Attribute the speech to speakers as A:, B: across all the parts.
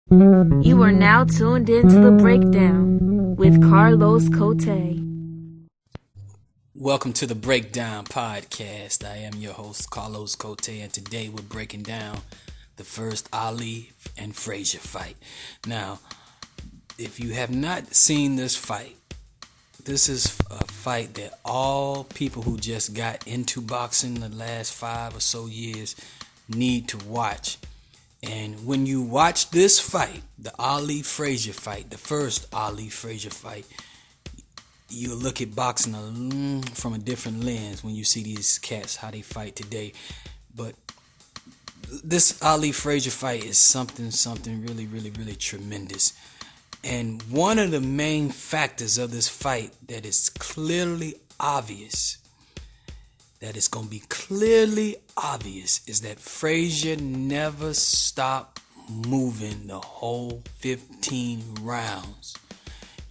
A: You are now tuned into The Breakdown with Carlos Cote.
B: Welcome to The Breakdown Podcast. I am your host, Carlos Cote, and today we're breaking down the first Ali and Frazier fight. Now, if you have not seen this fight, this is a fight that all people who just got into boxing the last 5 or so years need to watch. And when you watch this fight, the Ali Frazier fight, the first Ali Frazier fight, you'll look at boxing from a different lens when you see these cats, how they fight today. But this Ali Frazier fight is something really tremendous. And one of the main factors of this fight that is clearly obvious, that is going to be clearly obvious, is that Frazier never stopped moving the whole 15 rounds.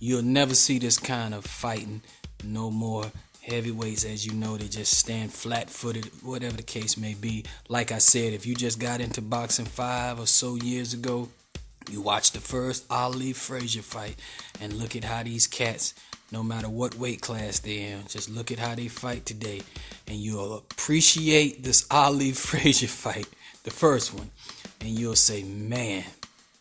B: You'll never see this kind of fighting no more. Heavyweights, as you know, they just stand flat-footed, whatever the case may be. Like I said, if you just got into boxing 5 or so years ago, you watch the first Ali Frazier fight and look at how these cats, no matter what weight class they're in, just look at how they fight today, and you'll appreciate this Ali Frazier fight, the first one, and you'll say, man,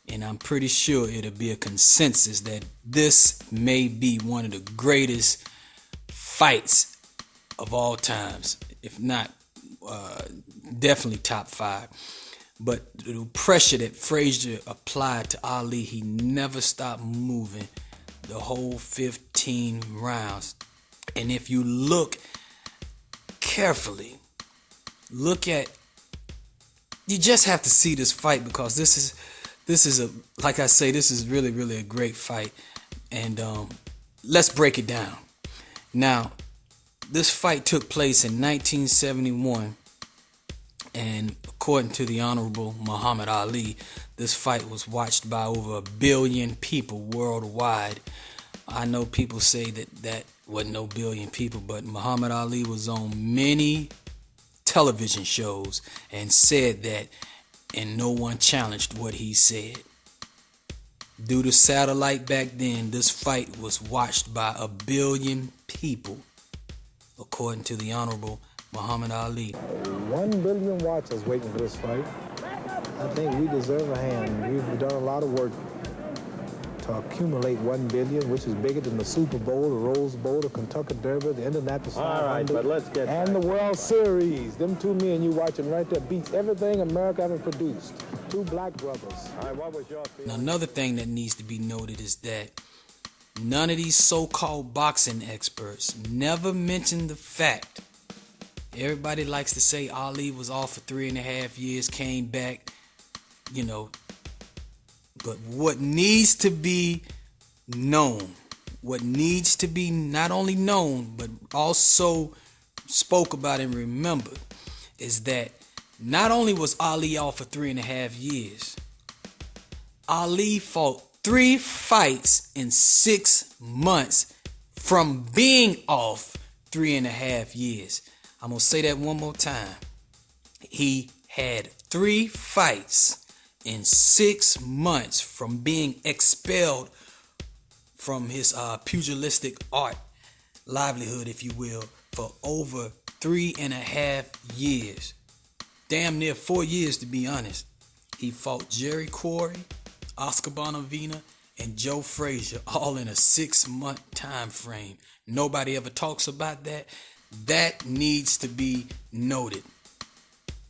B: and I'm pretty sure it'll be a consensus that this may be one of the greatest fights of all times, if not definitely top 5. But the pressure that Frazier applied to Ali, he never stopped moving the whole 15 rounds. And if you look carefully, you just have to see this fight, because this is a, like I say, this is really a great fight. And let's break it down. Now, this fight took place in 1971, and according to the Honorable Muhammad Ali, this fight was watched by over 1 billion people worldwide. I know people say that wasn't no billion people, but Muhammad Ali was on many television shows and said that, and no one challenged what he said. Due to satellite back then, this fight was watched by 1 billion people, according to the Honorable Muhammad Ali.
C: 1 billion watchers waiting for this fight. I think we deserve a hand. We've done a lot of work to accumulate 1 billion, which is bigger than the Super Bowl, the Rose Bowl, the Kentucky Derby, the Indianapolis 500,
D: all right, but let's get
C: and
D: back.
C: the World Series. Them two men you watching right there beats everything America ever produced. Two black brothers.
D: All right, what was your feeling?
B: Now, another thing that needs to be noted is that none of these so-called boxing experts never mention the fact. Everybody likes to say Ali was off for 3.5 years, came back, but what needs to be known, what needs to be not only known, but also spoke about and remembered, is that not only was Ali off for 3.5 years, Ali fought 3 fights in 6 months from being off 3.5 years. I'm going to say that one more time. He had 3 fights in 6 months from being expelled from his pugilistic art, livelihood, if you will, for over 3.5 years. Damn near 4 years, to be honest. He fought Jerry Quarry, Oscar Bonavena, and Joe Frazier, all in a 6-month time frame. Nobody ever talks about that. That needs to be noted.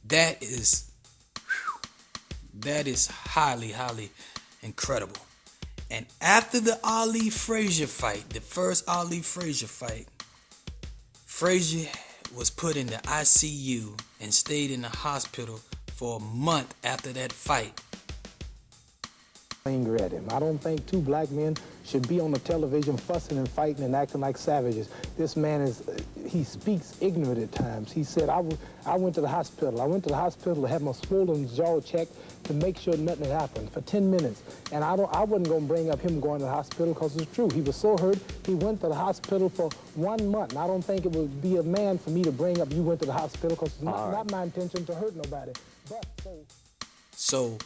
B: That is highly incredible. And after the Ali Frazier fight, the first Ali Frazier fight, Frazier was put in the ICU and stayed in the hospital for a month after that fight.
C: Anger at him. I don't think 2 black men should be on the television fussing and fighting and acting like savages. This man he speaks ignorant at times. He said, I went to the hospital. I went to the hospital to have my swollen jaw checked to make sure nothing had happened for 10 minutes. And I wasn't going to bring up him going to the hospital because it's true. He was so hurt, he went to the hospital for 1 month. And I don't think it would be a man for me to bring up you went to the hospital because it's not my intention to hurt nobody. But
B: So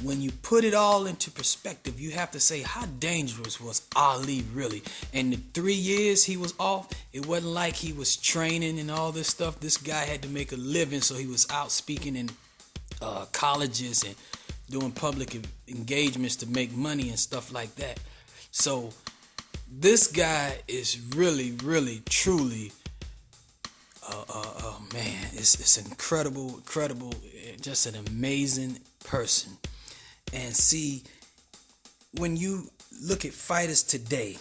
B: when you put it all into perspective, you have to say, how dangerous was Ali really? And the 3 years he was off, it wasn't like he was training and all this stuff. This guy had to make a living, so he was out speaking in colleges and doing public engagements to make money and stuff like that. So this guy is really, really, truly, man, it's incredible, just an amazing person. And see, when you look at fighters today,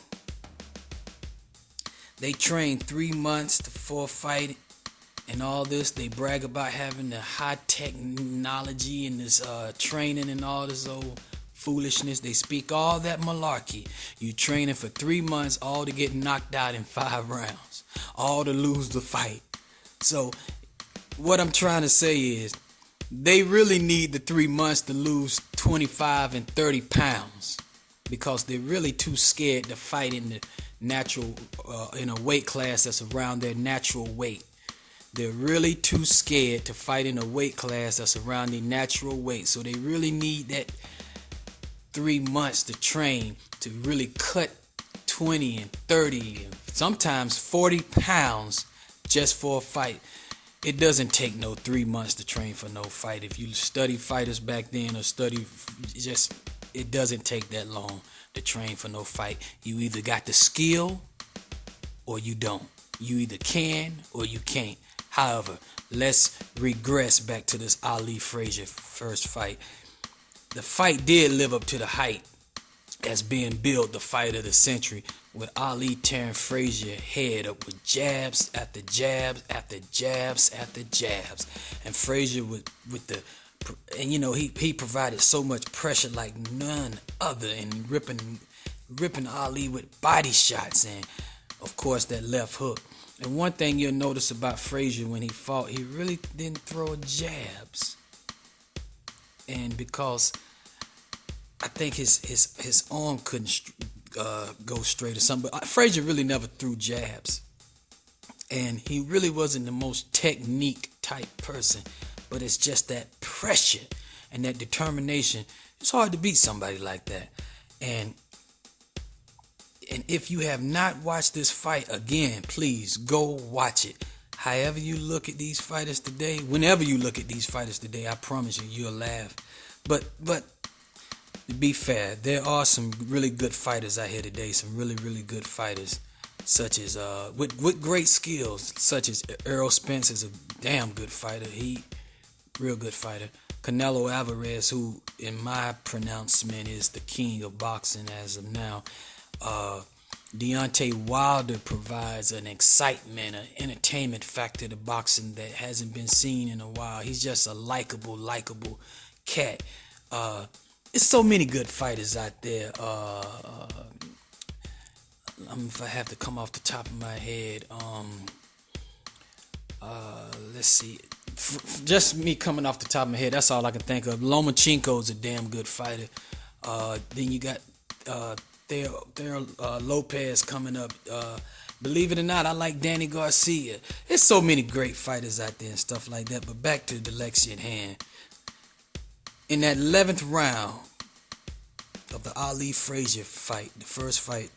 B: they train 3 months for a fight and all this. They brag about having the high technology and this training and all this old foolishness. They speak all that malarkey. You training for 3 months, all to get knocked out in 5 rounds, all to lose the fight. So what I'm trying to say is, they really need the 3 months to lose 25 and 30 pounds, because they're really too scared to fight in the natural, in a weight class that's around their natural weight. They're really too scared to fight in a weight class that's around their natural weight. So they really need that 3 months to train to really cut 20 and 30 and sometimes 40 pounds just for a fight. It doesn't take no 3 months to train for no fight. If you study fighters back then or it doesn't take that long to train for no fight. You either got the skill or you don't. You either can or you can't. However, let's regress back to this Ali Frazier first fight. The fight did live up to the hype as being billed the fight of the century, with Ali tearing Frazier head up with jabs after jabs after jabs after jabs. And Frazier with the, and you know, he provided so much pressure like none other, and ripping Ali with body shots and of course that left hook. And one thing you'll notice about Frazier when he fought, he really didn't throw jabs. And because I think his arm couldn't go straight or something. But Frazier really never threw jabs. And he really wasn't the most technique type person. But it's just that pressure and that determination. It's hard to beat somebody like that. And if you have not watched this fight, again, please go watch it. However you look at these fighters today, whenever you look at these fighters today, I promise you, you'll laugh. But to be fair, there are some really good fighters out here today. Some really, really good fighters, such as with great skills, such as Errol Spence is a damn good fighter. He real good fighter. Canelo Alvarez, who in my pronouncement is the king of boxing as of now. Deontay Wilder provides an excitement, an entertainment factor to boxing that hasn't been seen in a while. He's just a likable cat. There's so many good fighters out there. If I have to come off the top of my head, let's see. Just me coming off the top of my head, that's all I can think of. Lomachenko's a damn good fighter. Then you got Theo Lopez coming up. Believe it or not, I like Danny Garcia. There's so many great fighters out there and stuff like that. But back to the lecture at hand. In that 11th round of the Ali Frazier fight, the first fight,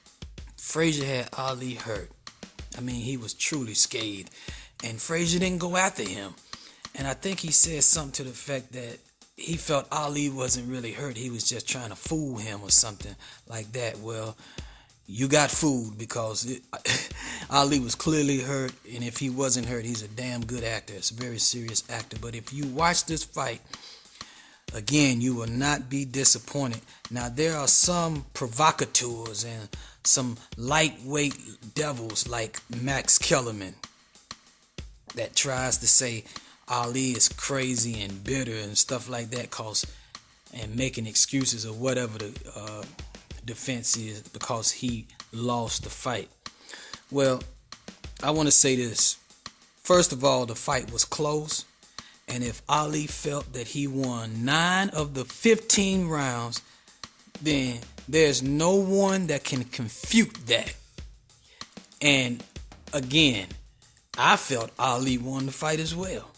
B: Frazier had Ali hurt. I mean, he was truly scathed. And Frazier didn't go after him. And I think he said something to the effect that he felt Ali wasn't really hurt. He was just trying to fool him or something like that. Well, you got fooled, because Ali was clearly hurt. And if he wasn't hurt, he's a damn good actor. It's a very serious actor. But if you watch this fight, again, you will not be disappointed. Now, there are some provocateurs and some lightweight devils like Max Kellerman that tries to say Ali is crazy and bitter and stuff like that, and making excuses or whatever the defense is because he lost the fight. Well, I want to say this. First of all, the fight was close. And if Ali felt that he won 9 of the 15 rounds, then there's no one that can confute that. And again, I felt Ali won the fight as well.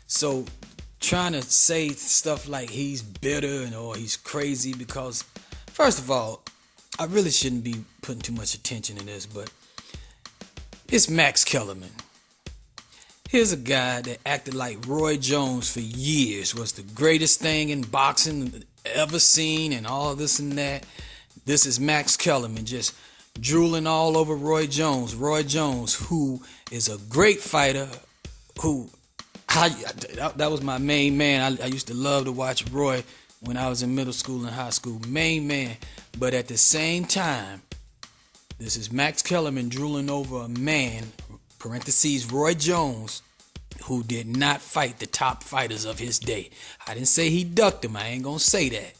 B: So trying to say stuff like he's bitter or he's crazy because, first of all, I really shouldn't be putting too much attention to this, but it's Max Kellerman. Here's a guy that acted like Roy Jones for years, was the greatest thing in boxing ever seen and all this and that. This is Max Kellerman just drooling all over Roy Jones. Roy Jones, who is a great fighter, that was my main man. I used to love to watch Roy when I was in middle school and high school. Main man. But at the same time, this is Max Kellerman drooling over a man, parentheses, Roy Jones, who did not fight the top fighters of his day. I didn't say he ducked him. I ain't gonna say that.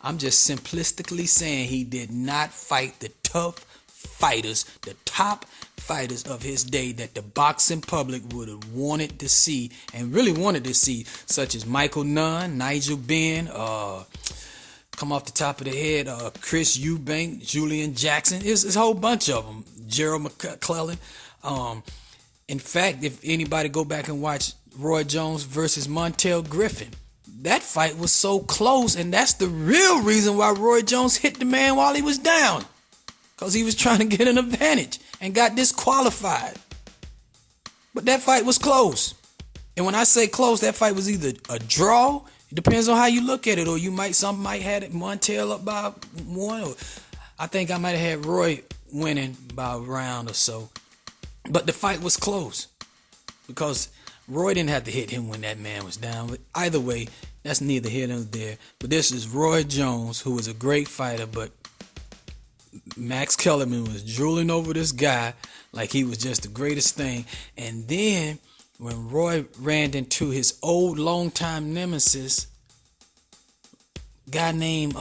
B: I'm just simplistically saying he did not fight the tough fighters, the top fighters of his day that the boxing public would have wanted to see and really wanted to see, such as Michael Nunn, Nigel Benn, come off the top of the head, Chris Eubank, Julian Jackson. It's a whole bunch of them. Gerald McClellan. In fact, if anybody go back and watch Roy Jones versus Montel Griffin, that fight was so close, and that's the real reason why Roy Jones hit the man while he was down, because he was trying to get an advantage and got disqualified. But that fight was close. And when I say close, that fight was either a draw, it depends on how you look at it, or some might have it Montel up by one, or I think I might have had Roy winning by a round or so. But the fight was close because Roy didn't have to hit him when that man was down. But either way, that's neither here nor there. But this is Roy Jones, who was a great fighter, but Max Kellerman was drooling over this guy like he was just the greatest thing. And then when Roy ran into his old longtime nemesis, guy named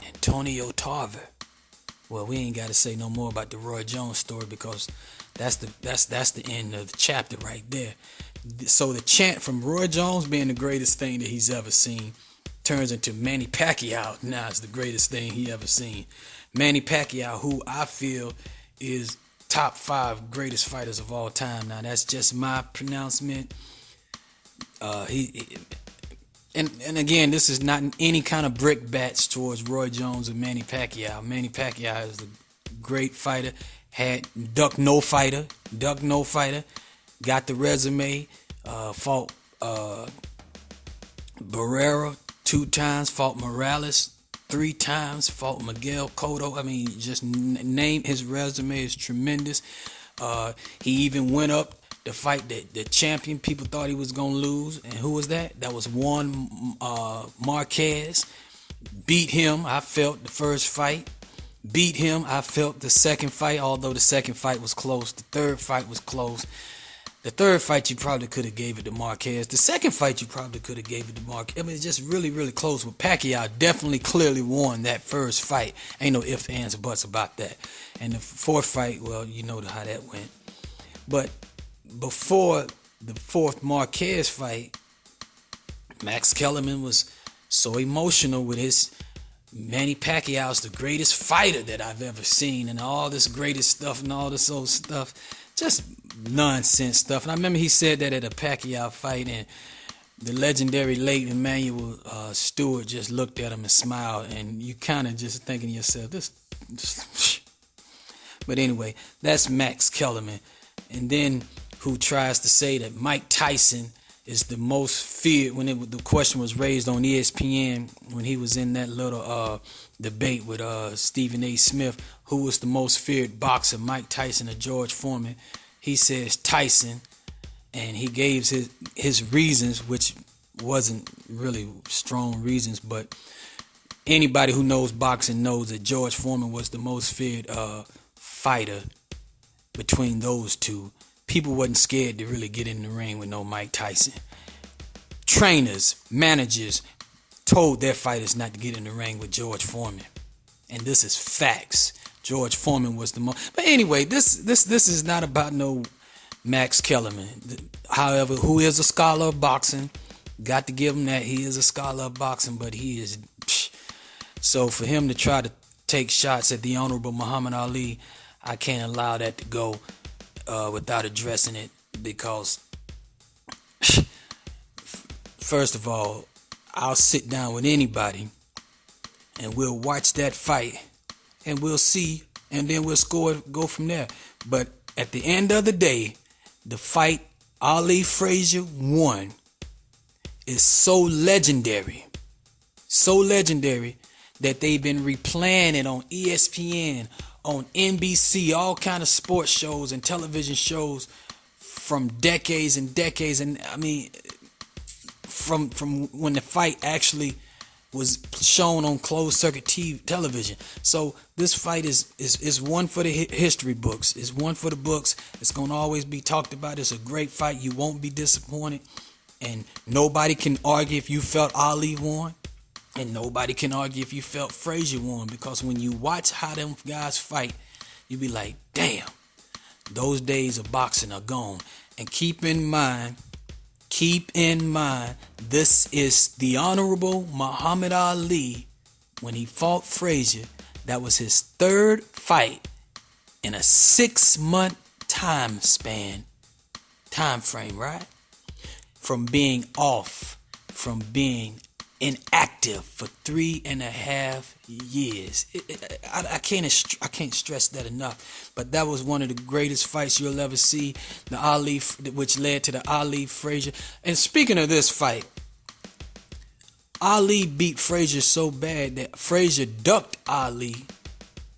B: Antonio Tarver. Well, we ain't got to say no more about the Roy Jones story because that's the end of the chapter right there. So the chant from Roy Jones being the greatest thing that he's ever seen turns into Manny Pacquiao now is the greatest thing he ever seen. Manny Pacquiao, who I feel is top 5 greatest fighters of all time. Now that's just my pronouncement. And again, this is not any kind of brickbats towards Roy Jones or Manny Pacquiao. Manny Pacquiao is a great fighter. Had duck no fighter, got the resume. Fought Barrera 2 times, fought Morales 3 times, fought Miguel Cotto. I mean, just name his resume is tremendous. He even went up to fight the champion people thought he was going to lose. And who was that? That was Juan Marquez. Beat him, I felt, the first fight. Beat him, I felt, the second fight, although the second fight was close. The third fight was close. The third fight, you probably could have gave it to Marquez. The second fight, you probably could have gave it to Marquez. I mean, it's just really, really close. With Pacquiao definitely clearly won that first fight. Ain't no ifs, ands, or buts about that. And the fourth fight, well, you know how that went. But before the fourth Marquez fight, Max Kellerman was so emotional with his Manny Pacquiao's the greatest fighter that I've ever seen, and all this greatest stuff and all this old stuff. Just nonsense stuff. And I remember he said that at a Pacquiao fight, and the legendary late Emmanuel Stewart just looked at him and smiled, and you kind of just thinking to yourself, this. But anyway, that's Max Kellerman. And then who tries to say that Mike Tyson is the most feared, when the question was raised on ESPN when he was in that little debate with Stephen A. Smith, who was the most feared boxer, Mike Tyson or George Foreman. He says Tyson, and he gave his reasons, which wasn't really strong reasons, but anybody who knows boxing knows that George Foreman was the most feared fighter between those two. People wasn't scared to really get in the ring with no Mike Tyson. Trainers, managers told their fighters not to get in the ring with George Foreman. And this is facts. George Foreman was the most. But anyway, this is not about no Max Kellerman. However, who is a scholar of boxing. Got to give him that. He is a scholar of boxing, but he is. So for him to try to take shots at the Honorable Muhammad Ali, I can't allow that to go without addressing it, because first of all, I'll sit down with anybody and we'll watch that fight and we'll see, and then we'll go from there. But at the end of the day, the fight Ali Frazier won is so legendary that they've been replaying it on ESPN, on NBC, all kind of sports shows and television shows from decades and decades. And I mean, from when the fight actually was shown on closed circuit television. So this fight is one for the history books. It's one for the books. It's going to always be talked about. It's a great fight. You won't be disappointed. And nobody can argue if you felt Ali won. And nobody can argue if you felt Frazier won. Because when you watch how them guys fight, you be like, damn, those days of boxing are gone. And keep in mind, this is the Honorable Muhammad Ali when he fought Frazier. That was his third fight in a 6-month time frame, right? From being off, from being inactive for 3.5 years. I can't stress that enough. But that was one of the greatest fights you'll ever see. The Ali, which led to the Ali Frazier. And speaking of this fight, Ali beat Frazier so bad that Frazier ducked Ali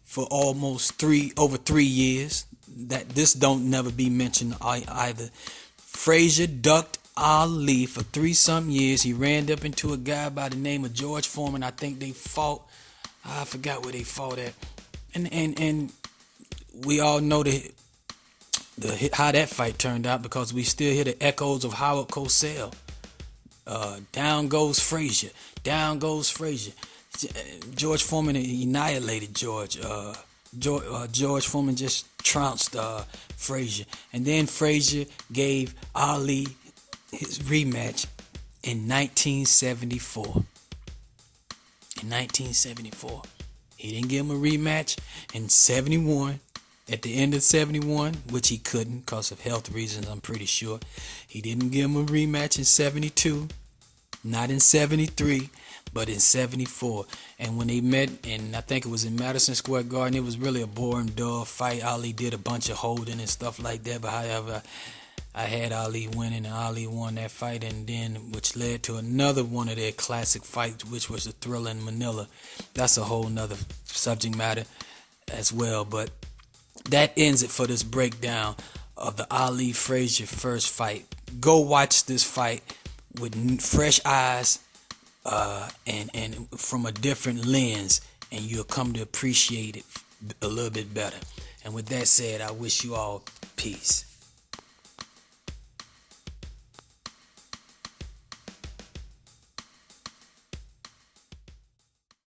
B: for almost over 3 years. That this don't never be mentioned either. Frazier ducked Ali for 3-something years. He ran up into a guy by the name of George Foreman. I think they fought. I forgot where they fought at. And we all know how that fight turned out, because we still hear the echoes of Howard Cosell. Down goes Frazier. Down goes Frazier. George Foreman annihilated George. George Foreman just trounced Frazier. And then Frazier gave Ali his rematch in 1974. In 1974. He didn't give him a rematch in 71. At the end of 71, which he couldn't because of health reasons, I'm pretty sure. He didn't give him a rematch in 72. Not in 73, but in 74. And when they met, and I think it was in Madison Square Garden, it was really a boring, dull fight. Ali did a bunch of holding and stuff like that. But however, I had Ali winning, and Ali won that fight, and then which led to another one of their classic fights, which was the Thriller in Manila. That's a whole nother subject matter as well. But that ends it for this breakdown of the Ali Frazier first fight. Go watch this fight with fresh eyes and from a different lens, and you'll come to appreciate it a little bit better. And with that said, I wish you all peace.